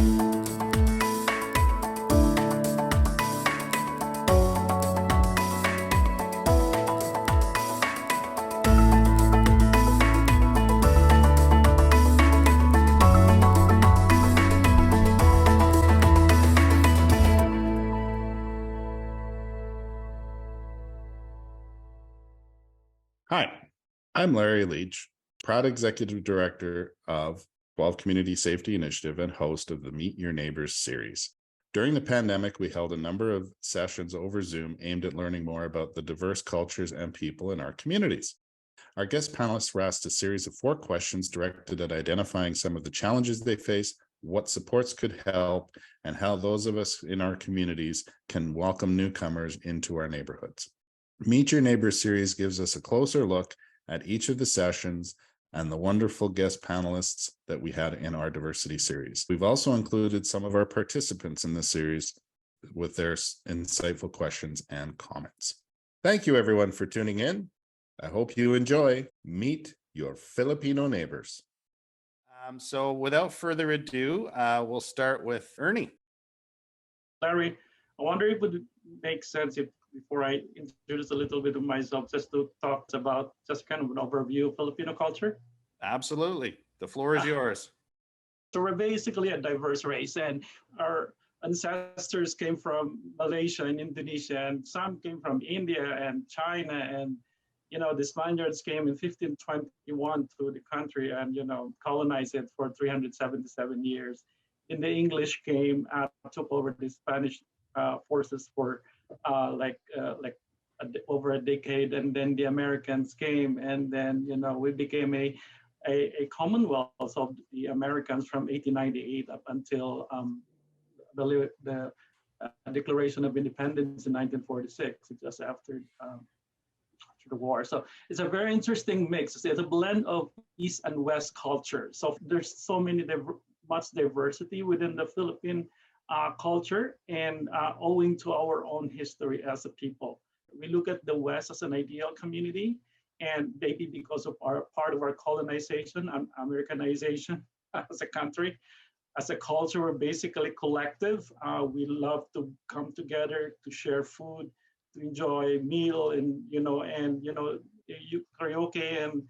Hi, I'm Larry Leach, proud Executive Director of 12 Community Safety Initiative and host of the Meet Your Neighbors series. During the pandemic, we held a number of sessions over Zoom aimed at learning more about the diverse cultures and people in our communities. Our guest panelists were asked a series of 4 questions directed at identifying some of the challenges they face, what supports could help, and how those of us in our communities can welcome newcomers into our neighborhoods. Meet Your Neighbors series gives us a closer look at each of the sessions and the wonderful guest panelists that we had in our diversity series. We've also included some of our participants in the series with their insightful questions and comments. Thank you, everyone, for tuning in. I hope you enjoy Meet Your Filipino Neighbors. So without further ado, we'll start with Ernie. Larry, I wonder if it would make sense if, before I introduce a little bit of myself, just to talk about just kind of an overview of Filipino culture. Absolutely. The floor is yours. So we're basically a diverse race, and our ancestors came from Malaysia and Indonesia, and some came from India and China, and the Spaniards came in 1521 to the country and colonized it for 377 years. And the English came, took over the Spanish forces for over a decade, and then the Americans came, and then we became a commonwealth of the Americans from 1898 up until the Declaration of Independence in 1946, just after the war. So it's a very interesting mix. It's a blend of East and West culture. So there's so much diversity within the Philippine culture, and owing to our own history as a people. We look at the West as an ideal community, and maybe because of our part of our colonization and Americanization as a country, as a culture, we're basically collective. We love to come together to share food, to enjoy a meal, and karaoke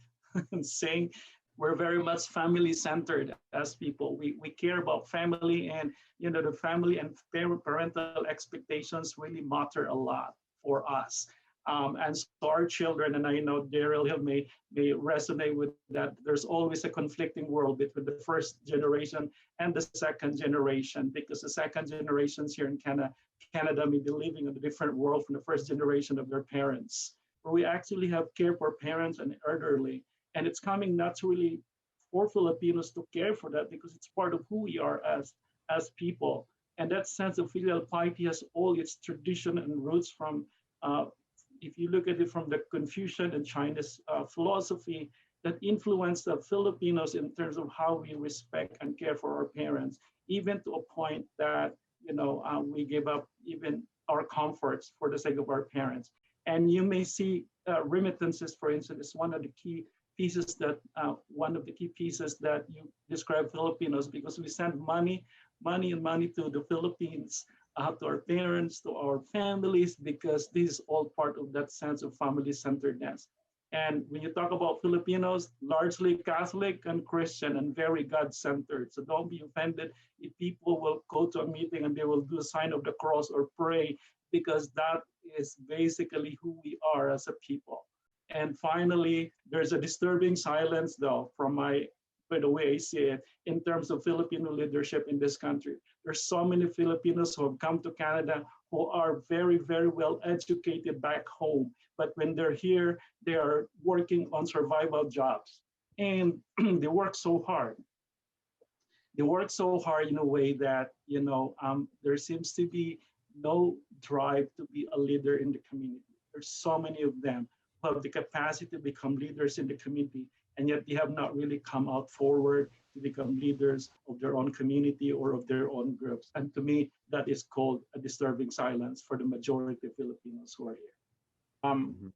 and sing. We're very much family-centered as people. We care about family, and the family and parental expectations really matter a lot for us. And so our children, and I know Darille may resonate with that, there's always a conflicting world between the first generation and the second generation, because the second generations here in Canada may be living in a different world from the first generation of their parents, where we actually have care for parents and elderly. And it's coming naturally for Filipinos to care for that, because it's part of who we are as people. And that sense of filial piety has all its tradition and roots from, if you look at it from the Confucian and Chinese philosophy that influenced the Filipinos in terms of how we respect and care for our parents, even to a point that, we give up even our comforts for the sake of our parents. And you may see remittances, for instance, is one of the key pieces that you describe Filipinos, because we send money to the Philippines, to our parents, to our families, because this is all part of that sense of family-centeredness. And when you talk about Filipinos, largely Catholic and Christian and very God-centered. So don't be offended if people will go to a meeting and they will do a sign of the cross or pray, because that is basically who we are as a people. And finally, there's a disturbing silence, though, by the way I see it, in terms of Filipino leadership in this country. There's so many Filipinos who have come to Canada who are very, very well educated back home. But when they're here, they are working on survival jobs. And they work so hard. They work so hard in a way that, there seems to be no drive to be a leader in the community. There's so many of them who have the capacity to become leaders in the community, and yet they have not really come out forward to become leaders of their own community or of their own groups. And to me, that is called a disturbing silence for the majority of Filipinos who are here.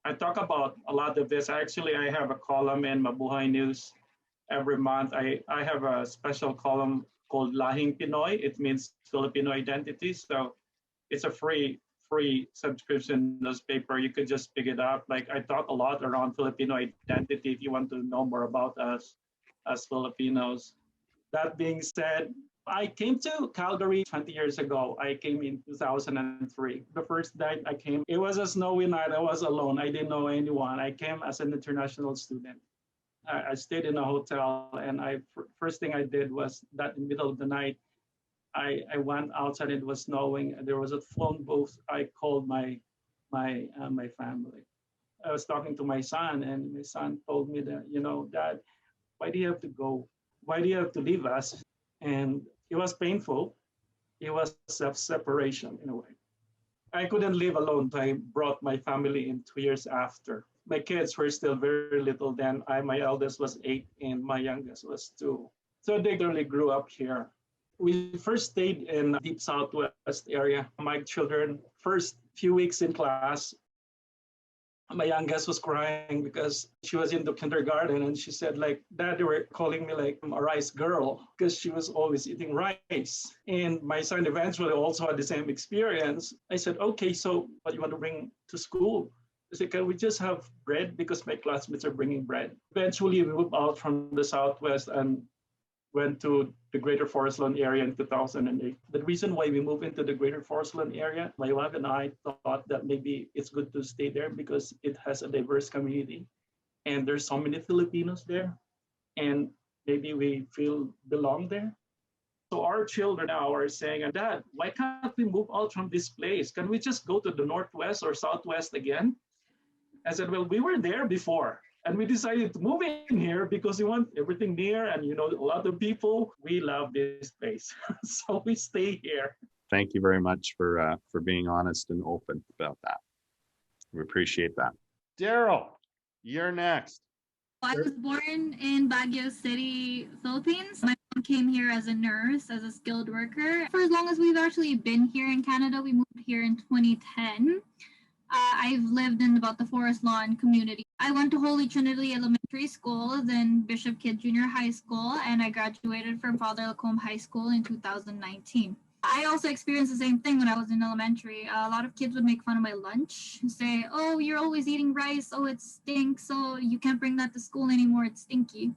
I talk about a lot of this. Actually, I have a column in Mabuhay News every month. I have a special column called Lahing Pinoy. It means Filipino identity. So it's a free subscription newspaper. You could just pick it up. Like I talk a lot around Filipino identity if you want to know more about us as Filipinos. That being said, I came to Calgary 20 years ago. I came in 2003. The first night I came, it was a snowy night. I was alone. I didn't know anyone. I came as an international student. I stayed in a hotel, and first thing I did was that in the middle of the night, I went outside. It was snowing. There was a phone booth. I called my family. I was talking to my son, and my son told me that, Dad, why do you have to go? Why do you have to leave us? And it was painful. It was self-separation in a way. I couldn't live alone. So I brought my family in 2 years after. My kids were still very little then. My eldest was 8 and my youngest was 2. So they really grew up here. We first stayed in deep southwest area. My children, first few weeks in class, my youngest was crying because she was in the kindergarten, and she said, like, Dad, they were calling me like a rice girl because she was always eating rice. And my son eventually also had the same experience. I said, okay, so what do you want to bring to school? I said, can we just have bread? Because my classmates are bringing bread. Eventually, we moved out from the Southwest and went to the Greater Forest Lawn area in 2008. The reason why we moved into the Greater Forest Lawn area, my wife and I thought that maybe it's good to stay there because it has a diverse community. And there's so many Filipinos there. And maybe we feel belong there. So our children now are saying, Dad, why can't we move out from this place? Can we just go to the Northwest or Southwest again? I said, well, we were there before. And we decided to move in here because we want everything near and, a lot of people. We love this place. So we stay here. Thank you very much for being honest and open about that. We appreciate that. Daryl, you're next. I was born in Baguio City, Philippines. My mom came here as a nurse, as a skilled worker. For as long as we've actually been here in Canada, we moved here in 2010. I've lived in about the Forest Lawn community. I went to Holy Trinity Elementary School, then Bishop Kidd Junior High School, and I graduated from Father Lacombe High School in 2019. I also experienced the same thing when I was in elementary. A lot of kids would make fun of my lunch and say, oh, you're always eating rice. Oh, it stinks. So you can't bring that to school anymore. It's stinky.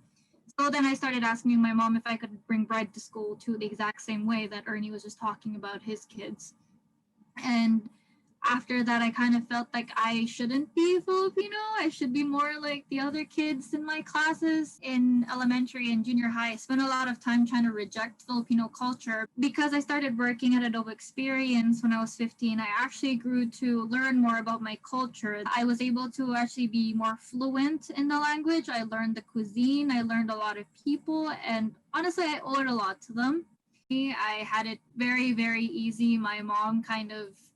So then I started asking my mom if I could bring bread to school too, the exact same way that Ernie was just talking about his kids. And after that, I kind of felt like I shouldn't be Filipino. I should be more like the other kids in my classes in elementary and junior high. I spent a lot of time trying to reject Filipino culture. Because I started working at Adobe Experience when I was 15, I actually grew to learn more about my culture. I was able to actually be more fluent in the language. I learned the cuisine. I learned a lot of people. And honestly, I owed a lot to them. I had it very, very easy. My mom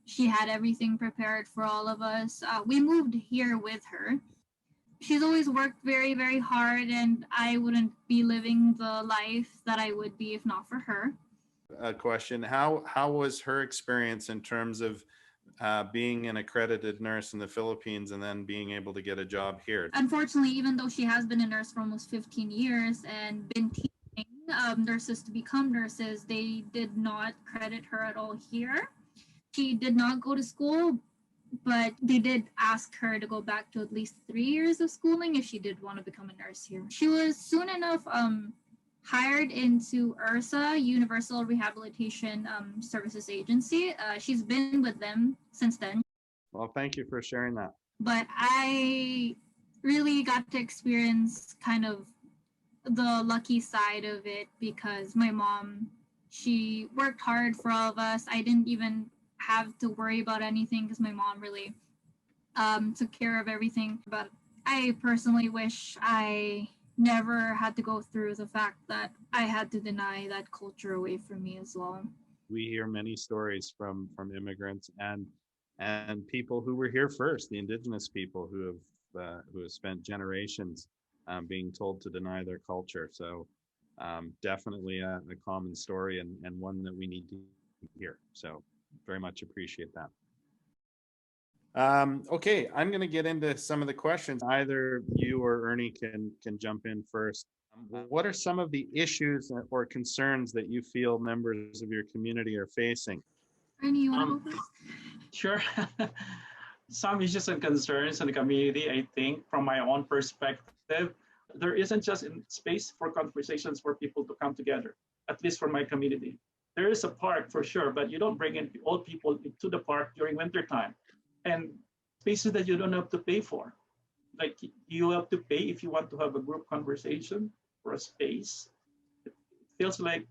she had everything prepared for all of us. We moved here with her. She's always worked very, very hard, and I wouldn't be living the life that I would be if not for her. A question, how was her experience in terms of being an accredited nurse in the Philippines and then being able to get a job here? Unfortunately, even though she has been a nurse for almost 15 years and been teaching nurses to become nurses, they did not credit her at all here. She did not go to school, but they did ask her to go back to at least 3 years of schooling if she did want to become a nurse here. She was soon enough hired into URSA, Universal Rehabilitation Services Agency. She's been with them since then. Well, thank you for sharing that. But I really got to experience kind of the lucky side of it because my mom, she worked hard for all of us. I didn't even have to worry about anything because my mom really took care of everything. But I personally wish I never had to go through the fact that I had to deny that culture away from me as well. We hear many stories from immigrants and people who were here first, the indigenous people who have spent generations being told to deny their culture. So definitely a common story and one that we need to hear. So very much appreciate that. Okay, I'm going to get into some of the questions. Either you or Ernie can jump in first. What are some of the issues or concerns that you feel members of your community are facing? Ernie, you want to Um, go first? Sure. Some issues and concerns in the community, I think, from my own perspective, there isn't just space for conversations for people to come together, at least for my community. There is a park for sure, but you don't bring in old people to the park during wintertime. And spaces that you don't have to pay for. Like you have to pay if you want to have a group conversation for a space. It feels like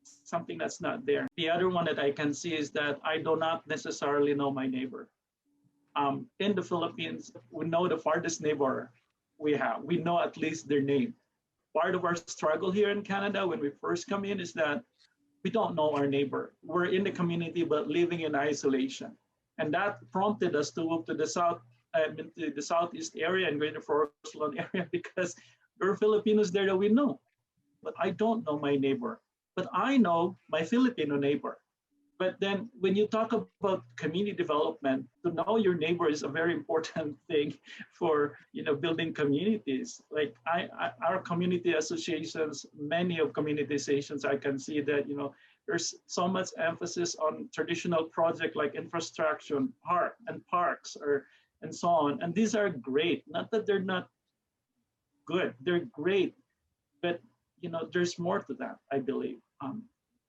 something that's not there. The other one that I can see is that I do not necessarily know my neighbor. In the Philippines, we know the farthest neighbor we have. We know at least their name. Part of our struggle here in Canada when we first come in is that we don't know our neighbor. We're in the community, but living in isolation. And that prompted us to move to the to the southeast area and Greater Forest Lawn area because there are Filipinos there that we know. But I don't know my neighbor. But I know my Filipino neighbor. But then when you talk about community development, to know your neighbor is a very important thing for building communities. Like our community associations, many of community associations, I can see that there's so much emphasis on traditional projects like infrastructure, parks, and so on. And these are great. Not that they're not good; they're great. But there's more to that, I believe.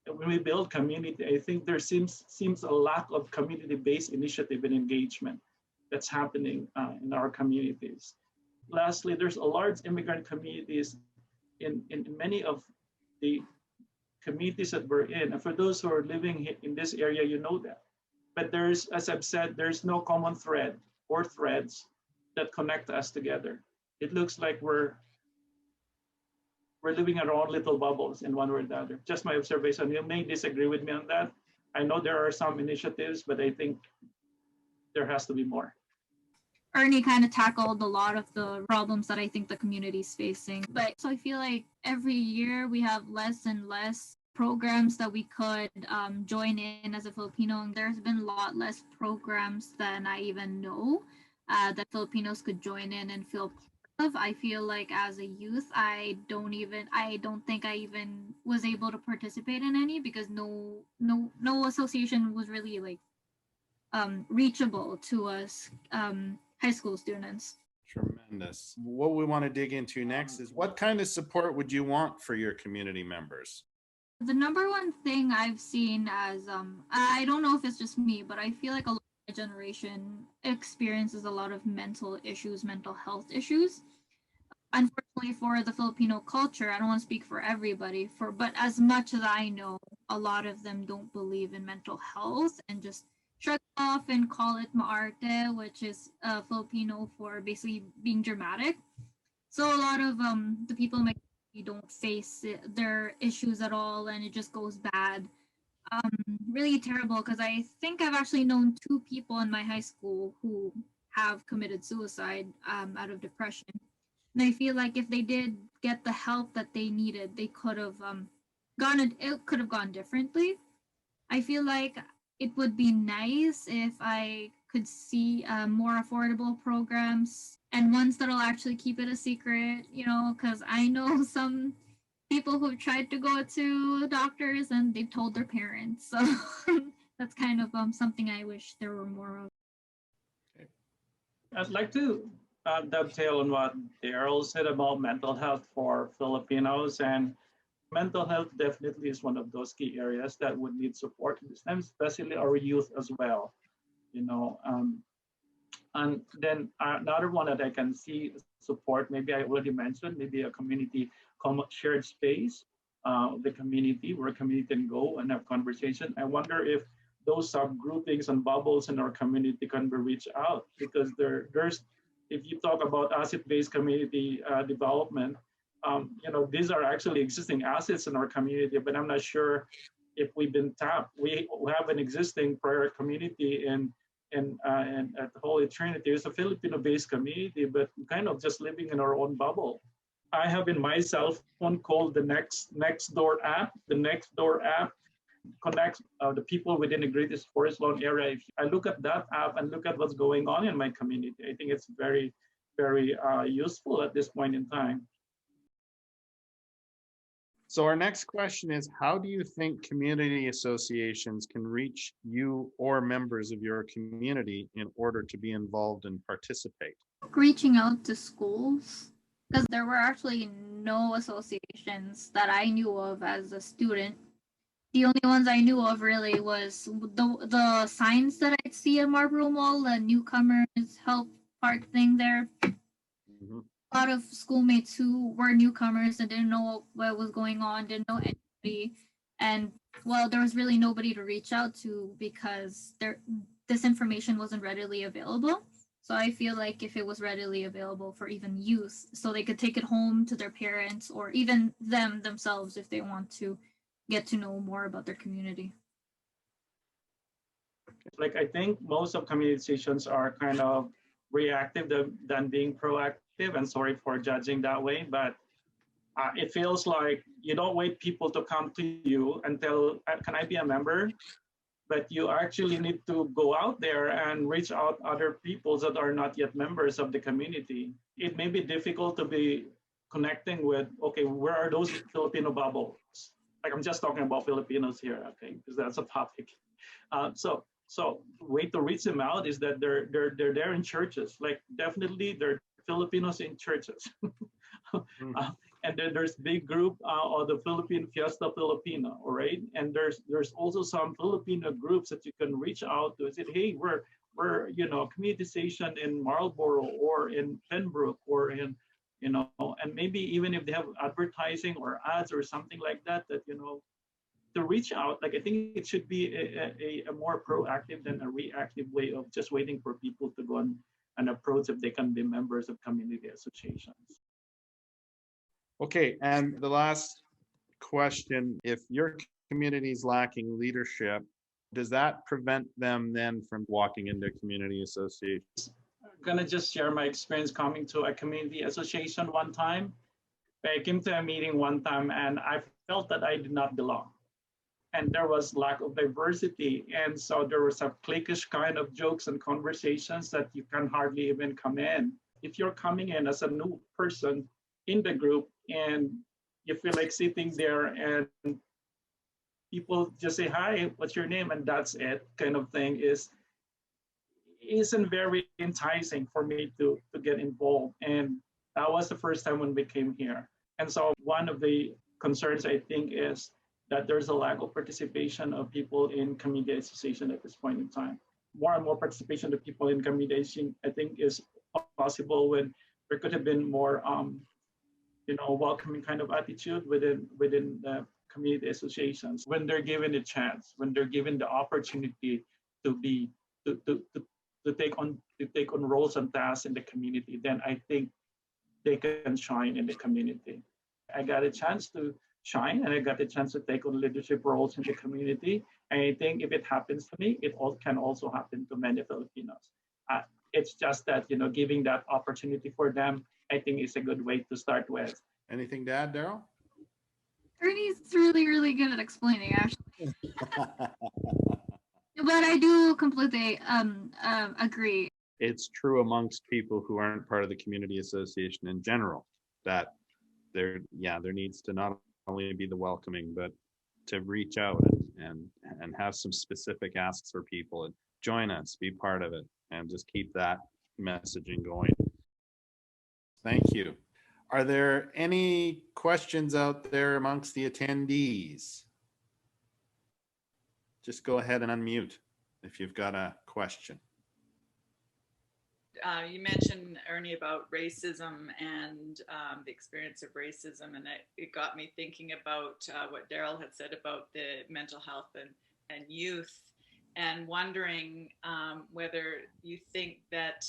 When we build community, I think there seems a lack of community-based initiative and engagement that's happening in our communities. Lastly, there's a large immigrant communities in many of the communities that we're in. And for those who are living in this area, you know that. But there's, as I've said, there's no common thread or threads that connect us together. It looks like we're living in our own little bubbles in one way or the other. Just my observation. You may disagree with me on that. I know there are some initiatives, but I think there has to be more. Ernie kind of tackled a lot of the problems that I think the community is facing. But so I feel like every year we have less and less programs that we could join in as a Filipino. And there's been a lot less programs than I even know that Filipinos could join in and feel part of. I feel like as a youth, I don't think I even was able to participate in any because no association was really like reachable to us high school students. Tremendous. What we want to dig into next is what kind of support would you want for your community members? The number one thing I've seen as I don't know if it's just me, but I feel like a lot of my generation experiences a lot of mental health issues. Unfortunately for the Filipino culture, I don't want to speak for everybody, but as much as I know, a lot of them don't believe in mental health and just shrug off and call it maarte, which is Filipino for basically being dramatic. So a lot of the people in my community don't face their issues at all, and it just goes bad. Really terrible because I think I've actually known 2 people in my high school who have committed suicide out of depression. And I feel like if they did get the help that they needed, they could have it could have gone differently. I feel like it would be nice if I could see more affordable programs and ones that'll actually keep it a secret, because I know some people who've tried to go to doctors and they told their parents. So that's kind of something I wish there were more of. I'd like to dovetail on what Darille said about mental health for Filipinos, and mental health definitely is one of those key areas that would need support in this time, especially our youth as well. And then another one that I can see support, maybe I already mentioned, maybe a community shared space, the community where a community can go and have conversation. I wonder if those subgroupings and bubbles in our community can be reached out, because there's, if you talk about asset-based community development, these are actually existing assets in our community, but I'm not sure if we've been tapped. We have an existing prior community and at the Holy Trinity. It's a Filipino-based community, but kind of just living in our own bubble. I have in my cell phone called the Nextdoor app. The Nextdoor app connects the people within the greatest forest lawn area. If I look at that app and look at what's going on in my community, I think it's very, very useful at this point in time. So our next question is, how do you think community associations can reach you or members of your community in order to be involved and participate? Reaching out to schools, because there were actually no associations that I knew of as a student. The only ones I knew of really was the signs that I'd see at Marlboro Mall, the newcomers help park thing there. Mhm. A lot of schoolmates who were newcomers and didn't know what was going on, didn't know anybody, and well, there was really nobody to reach out to because this information wasn't readily available. So I feel like if it was readily available for even youth, so they could take it home to their parents or even them themselves if they want to get to know more about their community. Like, I think most of community associations are kind of reactive than being proactive, and sorry for judging that way, but it feels like you don't wait people to come to you and tell, can I be a member? But you actually need to go out there and reach out other people that are not yet members of the community. It may be difficult to be connecting with, okay, where are those Filipino bubbles? Like, I'm just talking about Filipinos here, okay, because that's a topic. So way to reach them out is that they're there in churches. Like, definitely there are Filipinos in churches. And then there's big group of the Philippine Fiesta Filipino, all right? And there's also some Filipino groups that you can reach out to and say, hey, we're community station in Marlboro or in Pembroke or in, and maybe even if they have advertising or ads or something like that, to reach out. Like, I think it should be a more proactive than a reactive way of just waiting for people to go and approach if they can be members of community associations. Okay, and the last question, if your community is lacking leadership, does that prevent them then from walking into community associations? I'm gonna just share my experience coming to a community association one time. I came to a meeting one time and I felt that I did not belong. And there was lack of diversity. And so there were some cliquish kind of jokes and conversations that you can hardly even come in. If you're coming in as a new person in the group and you feel like sitting there and people just say, hi, what's your name? And that's it kind of thing isn't very enticing for me to get involved. And that was the first time when we came here. And so one of the concerns, I think, is that there's a lack of participation of people in community association at this point in time. More and more participation of people in community, I think, is possible when there could have been more welcoming kind of attitude within the community associations, when they're given a chance, when they're given the opportunity to take on roles and tasks in the community, then I think they can shine in the community. I got a chance to shine and I got a chance to take on leadership roles in the community. And I think if it happens to me, it can also happen to many Filipinos. It's just that, giving that opportunity for them, I think is a good way to start with. Anything to add, Darille? Ernie's really, really good at explaining, actually. But I do completely agree. It's true amongst people who aren't part of the community association in general, that there needs to not only be the welcoming, but to reach out and have some specific asks for people and join us, be part of it, and just keep that messaging going. Thank you. Are there any questions out there amongst the attendees? Just go ahead and unmute if you've got a question. You mentioned, Ernie, about racism and the experience of racism, and it got me thinking about what Darille had said about the mental health and youth, and wondering whether you think that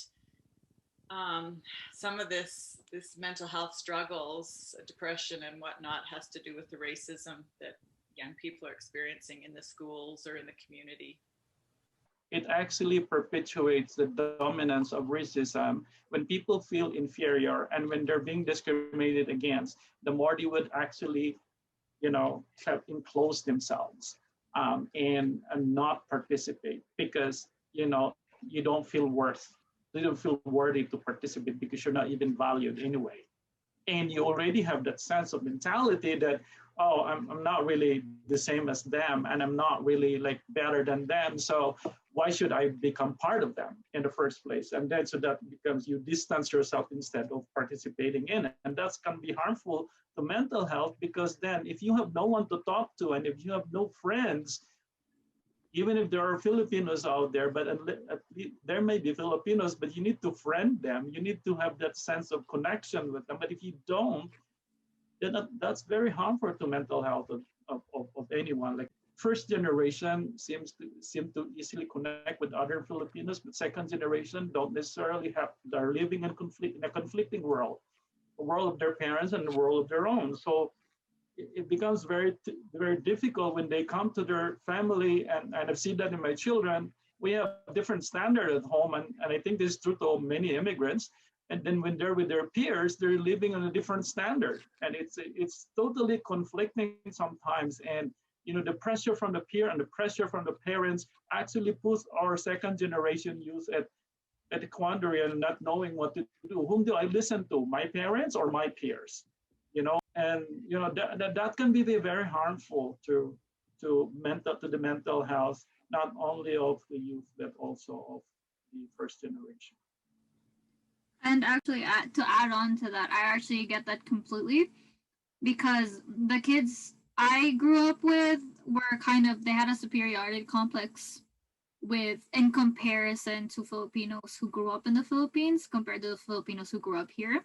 some of this mental health struggles, depression and whatnot, has to do with the racism that young people are experiencing in the schools or in the community. It actually perpetuates the dominance of racism. When people feel inferior and when they're being discriminated against, the more they would actually, enclose themselves and not participate because, you don't feel worthy to participate because you're not even valued anyway. and you already have that sense of mentality that, oh, I'm not really the same as them, and I'm not really like better than them, so why should I become part of them in the first place? And then so that becomes, you distance yourself instead of participating in it, and that's can be harmful to mental health, because then if you have no one to talk to and if you have no friends, even if there are Filipinos out there, but at least there may be Filipinos, but you need to friend them. You need to have that sense of connection with them. But if you don't, then that's very harmful to mental health of anyone. Like first generation seem to easily connect with other Filipinos, but second generation don't necessarily have. They're living in a conflicting world, a world of their parents and a world of their own. So it becomes very difficult when they come to their family, and I've seen that in my children. We have different standard at home, and I think this is true to many immigrants. And then when they're with their peers, they're living on a different standard, and it's totally conflicting sometimes. And you know, the pressure from the peer and the pressure from the parents actually puts our second generation youth at a quandary and not knowing what to do. Whom do I listen to, my parents or my peers? You know, and you know that can be very harmful to the mental health, not only of the youth but also of the first generation. And actually, to add on to that, I actually get that completely, because the kids I grew up with were kind of, they had a superiority complex with, in comparison to Filipinos who grew up in the Philippines compared to the Filipinos who grew up here.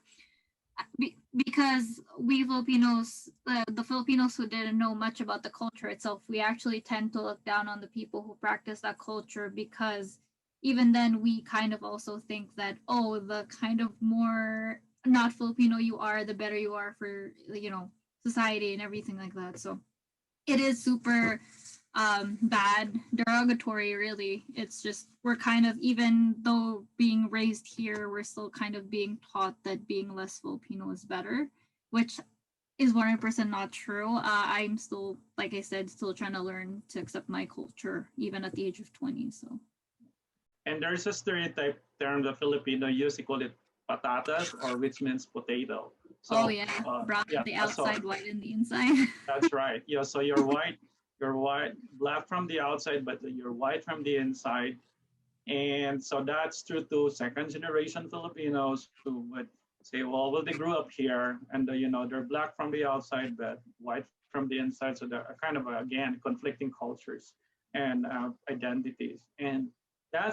Because we Filipinos, the Filipinos who didn't know much about the culture itself, we actually tend to look down on the people who practice that culture, because even then we kind of also think that, oh, the kind of more not Filipino you are, the better you are for, you know, society and everything like that. So it is super bad, derogatory, really. It's just, we're kind of, even though being raised here, we're still kind of being taught that being less Filipino is better, which is 100% not true. I'm still, like I said, still trying to learn to accept my culture, even at the age of 20. So, and there's a stereotype term the Filipino use, they call it patatas, or which means potato. So, oh yeah, brown on the outside, white on the inside. That's right. Yeah, so you're white, black from the outside, but you're white from the inside. And so that's true to second generation Filipinos who would say, well, they grew up here, and you know, they're black from the outside but white from the inside. So they're kind of again conflicting cultures and identities. And I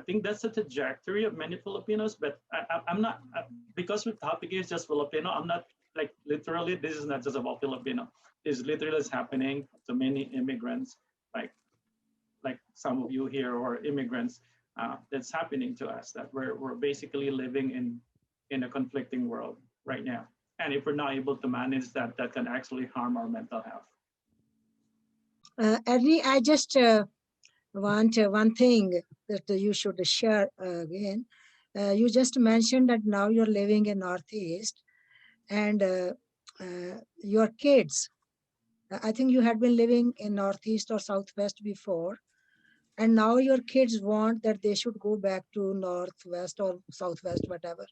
think that's the trajectory of many Filipinos. But I'm not, because the topic is just Filipino, I'm not like literally, this is not just about Filipino. This literally is happening to many immigrants, like some of you here or immigrants. That's happening to us, that we're basically living in a conflicting world right now. And if we're not able to manage that, that can actually harm our mental health. Ernie, I just want one thing that you should share again. You just mentioned that now you're living in Northeast, and your kids, I think you had been living in Northeast or Southwest before, and now your kids want that they should go back to Northwest or Southwest, whatever.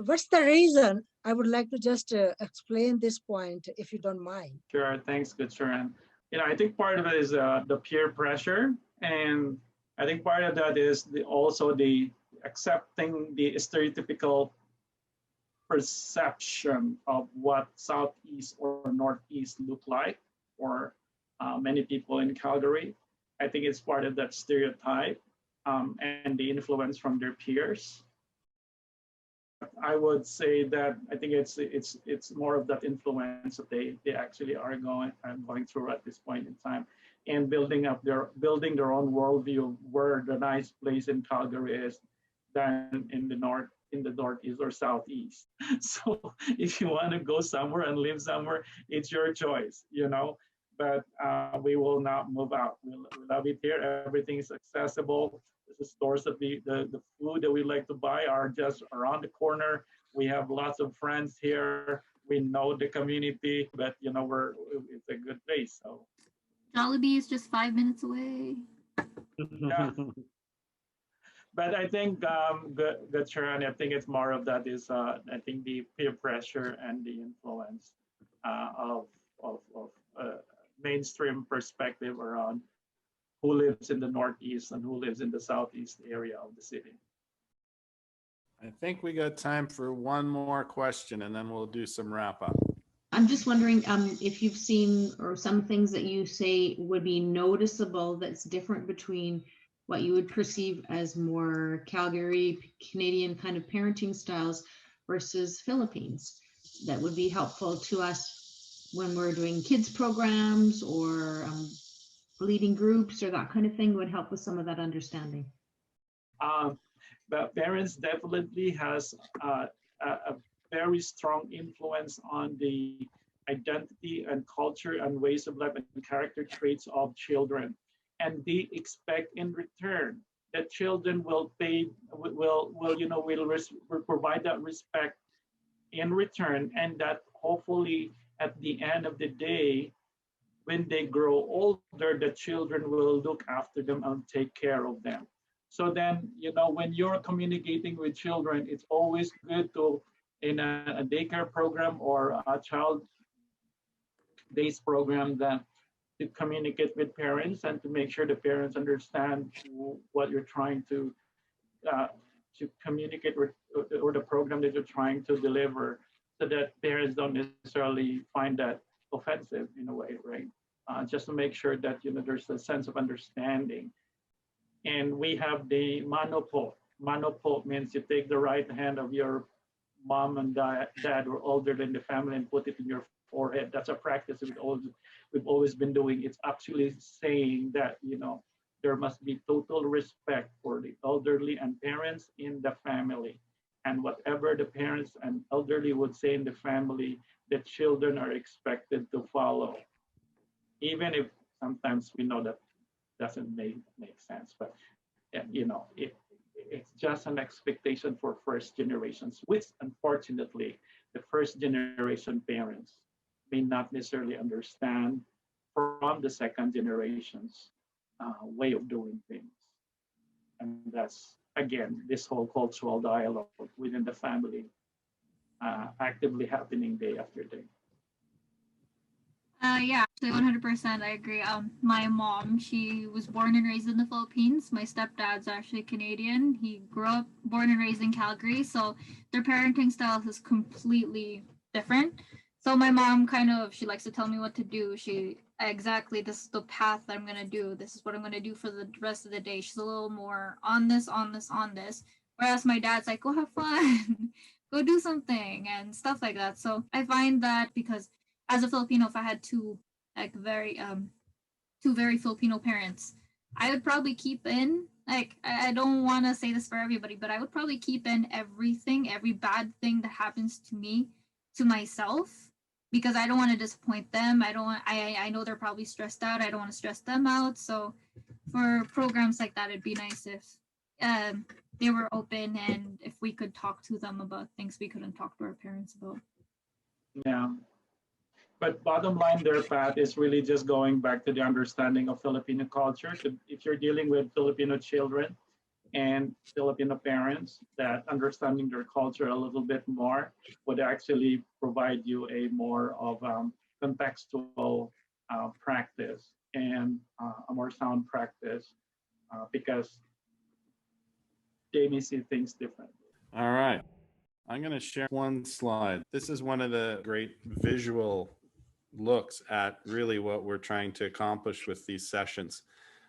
What's the reason? I would like to just explain this point, if you don't mind. Sure, thanks, good Sharon. You know, I think part of it is the peer pressure, and I think part of that is also the accepting the stereotypical perception of what Southeast or Northeast look like for many people in Calgary. I think it's part of that stereotype and the influence from their peers. I would say that I think it's more of that influence that they actually are going through at this point in time, and building their own worldview, where the nice place in Calgary is than in the northeast or southeast. So if you want to go somewhere and live somewhere, it's your choice, you know. But we will not move out. We love it here. Everything is accessible. The stores that the food that we like to buy are just around the corner. We have lots of friends here. We know the community, but you know, it's a good place. So Jollibee is just 5 minutes away. yeah. But I think good, Sharon. I think it's more of that is I think the peer pressure and the influence of mainstream perspective around who lives in the Northeast and who lives in the Southeast area of the city. I think we got time for one more question and then we'll do some wrap up. I'm just wondering if you've seen or some things that you say would be noticeable that's different between what you would perceive as more Calgary, Canadian kind of parenting styles versus Philippines that would be helpful to us when we're doing kids programs or leading groups or that kind of thing would help with some of that understanding. But parents definitely has a very strong influence on the identity and culture and ways of life and character traits of children. And they expect in return that children will provide that respect in return, and that hopefully at the end of the day, when they grow older, the children will look after them and take care of them. So then, when you're communicating with children, it's always good to, in a daycare program or a child days program, that to communicate with parents and to make sure the parents understand what you're trying to communicate with, or the program that you're trying to deliver, so that parents don't necessarily find that offensive in a way, right? Just to make sure that there's a sense of understanding. And we have the manopo. Manopo means you take the right hand of your mom and dad or older than the family and put it in your forehead. That's a practice we've always been doing. It's actually saying that there must be total respect for the elderly and parents in the family. And whatever the parents and elderly would say in the family, the children are expected to follow. Even if sometimes we know that doesn't make sense, but it's just an expectation for first generations, which unfortunately the first generation parents may not necessarily understand from the second generation's way of doing things. And that's, again, this whole cultural dialogue within the family actively happening day after day. Yeah, actually 100% I agree. My mom, she was born and raised in the Philippines. My stepdad's actually Canadian. He grew up, born and raised in Calgary. So their parenting style is completely different. So my mom she likes to tell me what to do. Exactly, this is the path that I'm going to do. This is what I'm going to do for the rest of the day. She's a little more on this. Whereas my dad's like, go have fun, go do something and stuff like that. So I find that because as a Filipino, if I had two very Filipino parents, I would probably keep in, I don't want to say this for everybody, but I would probably keep in every bad thing that happens to me, to myself, because I don't want to disappoint them. I know they're probably stressed out. I don't want to stress them out. So for programs like that, it'd be nice if they were open and if we could talk to them about things we couldn't talk to our parents about. Yeah. But bottom line there, Pat, is really just going back to the understanding of Filipino culture. If you're dealing with Filipino children and Filipino parents, that understanding their culture a little bit more would actually provide you a more of contextual practice and a more sound practice because they may see things differently. All right. I'm going to share one slide. This is one of the great visual looks at really what we're trying to accomplish with these sessions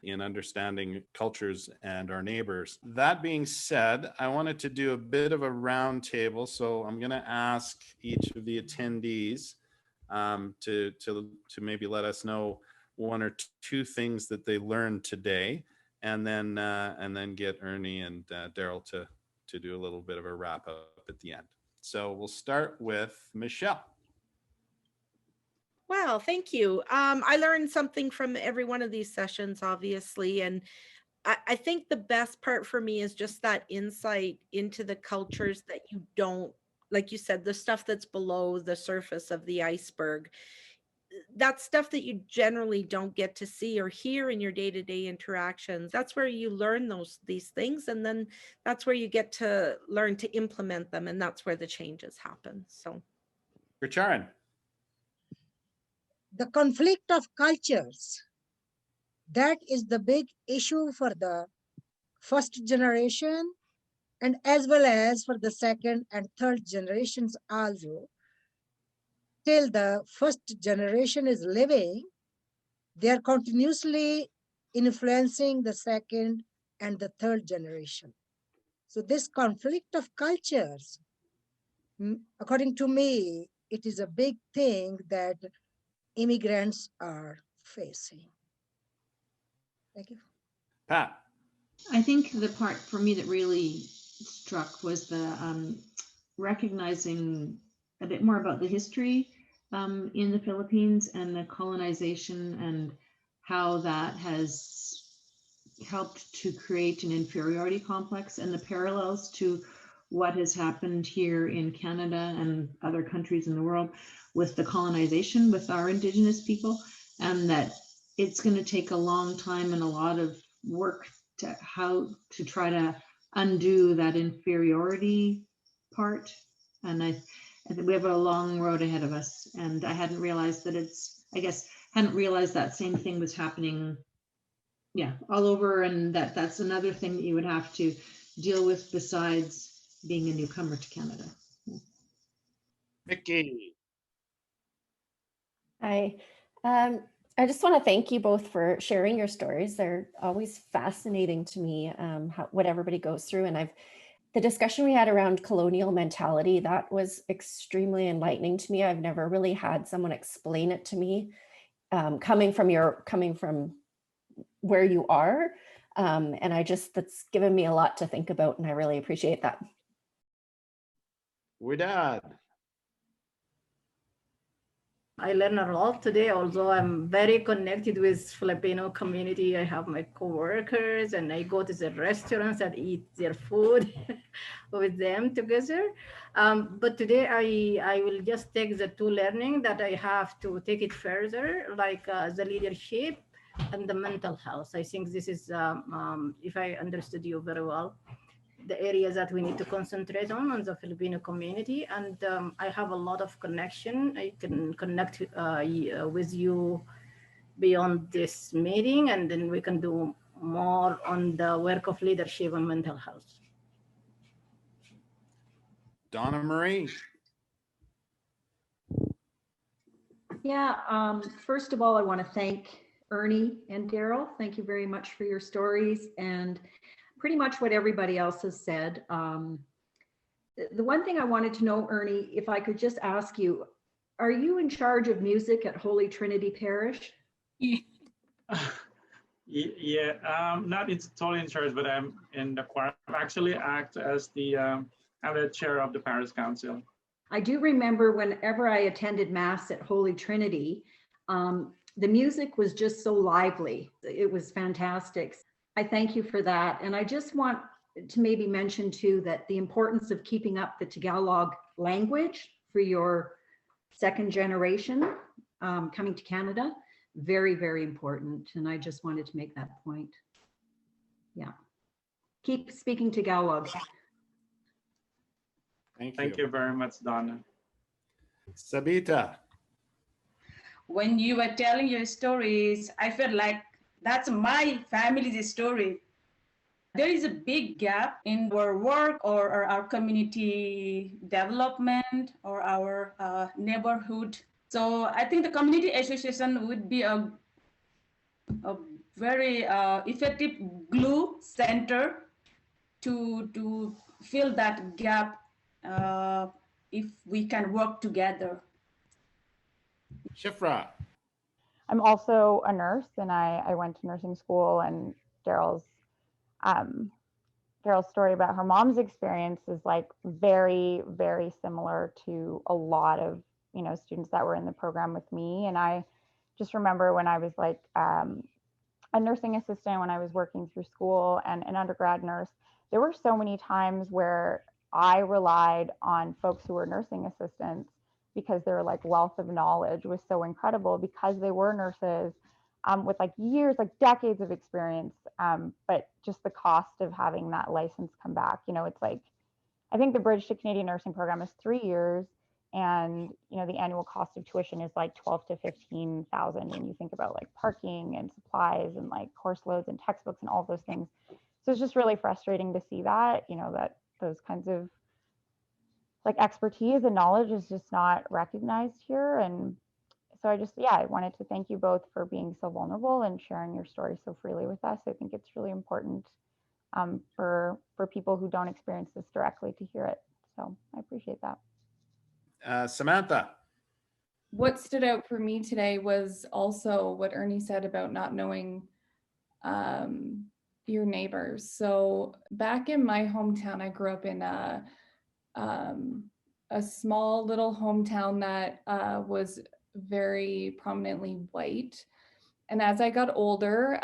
in understanding cultures and our neighbors. That being said, I wanted to do a bit of a round table. So I'm going to ask each of the attendees to maybe let us know one or two things that they learned today, and then get Ernie and Darille to do a little bit of a wrap up at the end. So we'll start with Michelle. Wow, thank you. I learned something from every one of these sessions, obviously. And I think the best part for me is just that insight into the cultures that you don't, like you said, the stuff that's below the surface of the iceberg. that's stuff that you generally don't get to see or hear in your day-to-day interactions. That's where you learn these things, and then that's where you get to learn to implement them, and that's where the changes happen. So Richaran. The conflict of cultures, that is the big issue for the first generation, and as well as for the second and third generations also. Till the first generation is living, they are continuously influencing the second and the third generation. So this conflict of cultures, according to me, it is a big thing that immigrants are facing. Thank you. Pat. I think the part for me that really struck was the recognizing a bit more about the history in the Philippines and the colonization and how that has helped to create an inferiority complex, and the parallels to what has happened here in Canada and other countries in the world with the colonization with our Indigenous people, and that it's going to take a long time and a lot of work to how to try to undo that inferiority part. And I think we have a long road ahead of us, and I hadn't realized that hadn't realized that same thing was happening all over, and that's another thing that you would have to deal with besides being a newcomer to Canada. Mickey. Hi. I just want to thank you both for sharing your stories. They're always fascinating to me, what everybody goes through. And the discussion we had around colonial mentality, that was extremely enlightening to me. I've never really had someone explain it to me, coming from where you are. And that's given me a lot to think about, and I really appreciate that. Widad. I learned a lot today, although I'm very connected with Filipino community. I have my coworkers and I go to the restaurants and eat their food with them together. But today I will just take the two learning that I have to take it further, like the leadership and the mental health. I think this is, if I understood you very well, the areas that we need to concentrate on the Filipino community. And I have a lot of connection. I can connect with you beyond this meeting, and then we can do more on the work of leadership and mental health. Donna Marie. Yeah, first of all, I want to thank Ernie and Darille. Thank you very much for your stories and pretty much what everybody else has said. The one thing I wanted to know, Ernie, if I could just ask you, are you in charge of music at Holy Trinity Parish? Yeah, not totally in charge, but I'm in the choir. I actually act as I'm the chair of the parish council. I do remember whenever I attended Mass at Holy Trinity, the music was just so lively. It was fantastic. I thank you for that. And I just want to maybe mention too that the importance of keeping up the Tagalog language for your second generation coming to Canada, very, very important. And I just wanted to make that point. Yeah. Keep speaking Tagalog. Thank you very much, Donna. Sabita. When you were telling your stories, I felt like that's my family's story. There is a big gap in our work or our community development or our neighborhood. So I think the community association would be a very effective glue center to fill that gap if we can work together. Shifra. I'm also a nurse, and I went to nursing school, and Darille's story about her mom's experience is like very, very similar to a lot of, students that were in the program with me. And I just remember when I was like a nursing assistant, when I was working through school and an undergrad nurse, there were so many times where I relied on folks who were nursing assistants because their like wealth of knowledge was so incredible, because they were nurses with like years, like decades of experience. But just the cost of having that license come back, you know, it's like, I think the Bridge to Canadian Nursing program is 3 years, and you know the annual cost of tuition is like 12 to 15,000 when you think about like parking and supplies and like course loads and textbooks and all those things. So it's just really frustrating to see that, you know, that those kinds of like expertise and knowledge is just not recognized here. And so I wanted to thank you both for being so vulnerable and sharing your story so freely with us. I think it's really important for people who don't experience this directly to hear it. So I appreciate that. Samantha. What stood out for me today was also what Ernie said about not knowing your neighbors. So back in my hometown, I grew up in a small little hometown that was very prominently white. And as I got older,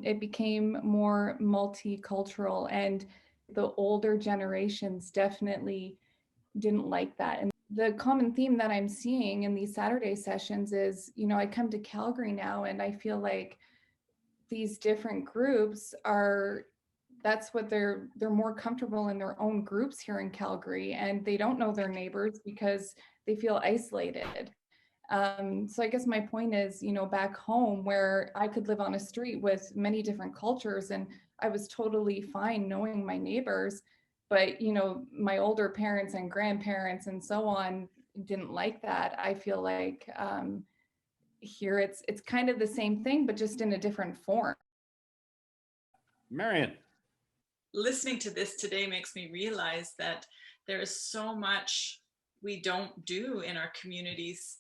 it became more multicultural, and the older generations definitely didn't like that. And the common theme that I'm seeing in these Saturday sessions is, you know, I come to Calgary now and I feel like these different groups are, that's what they're more comfortable in their own groups here in Calgary, and they don't know their neighbors because they feel isolated. So I guess my point is, you know, back home where I could live on a street with many different cultures and I was totally fine knowing my neighbors, but, you know, my older parents and grandparents and so on didn't like that. I feel like here it's kind of the same thing, but just in a different form. Marion. Listening to this today makes me realize that there is so much we don't do in our communities,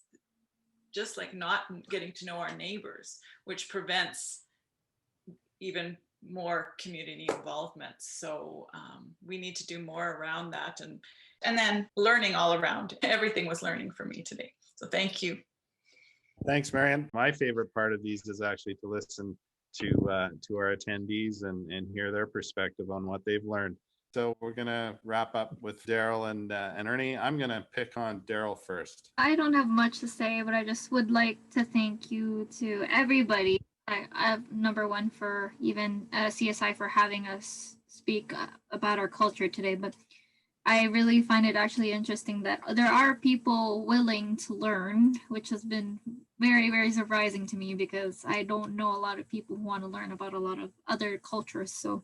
just like not getting to know our neighbors, which prevents even more community involvement. So we need to do more around that, and then learning all around. Everything was learning for me today. So thank you. Thanks, Marion. My favorite part of these is actually to listen to our attendees and hear their perspective on what they've learned. So we're gonna wrap up with Darille and Ernie. I'm gonna pick on Darille first. I don't have much to say, but I just would like to thank you to everybody. Number one for even CSI for having us speak about our culture today, but I really find it actually interesting that there are people willing to learn, which has been very, very surprising to me because I don't know a lot of people who want to learn about a lot of other cultures. So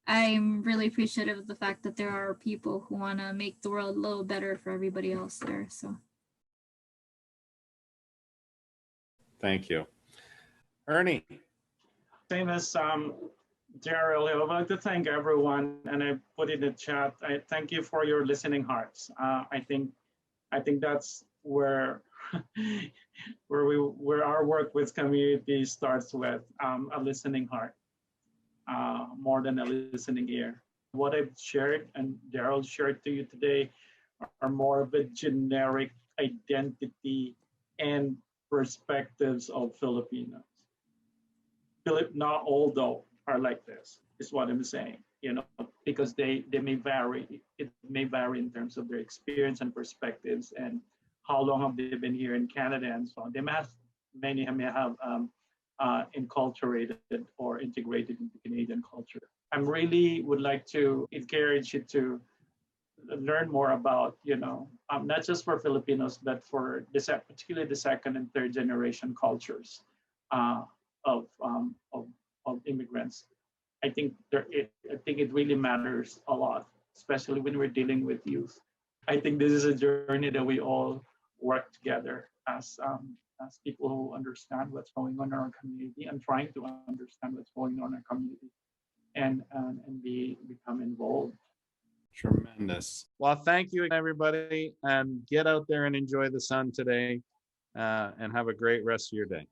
I'm really appreciative of the fact that there are people who want to make the world a little better for everybody else there. So thank you. Ernie. Same as Darille, I would like to thank everyone, and I put in the chat, I thank you for your listening hearts. I think that's where where our work with community starts with a listening heart, more than a listening ear. What I've shared and Darille shared to you today are more of a generic identity and perspectives of Filipinos. Not all though are like this, is what I'm saying, you know, because they may vary. It may vary in terms of their experience and perspectives and how long have they been here in Canada and so on. Many may have enculturated or integrated into Canadian culture. I really would like to encourage you to learn more about, you know, not just for Filipinos, but for particularly the second and third generation cultures of immigrants. I think it really matters a lot, especially when we're dealing with youth. I think this is a journey that we all work together as people who understand what's going on in our community and trying to understand what's going on in our community and become involved. Tremendous. Well, thank you, everybody, and get out there and enjoy the sun today, and have a great rest of your day.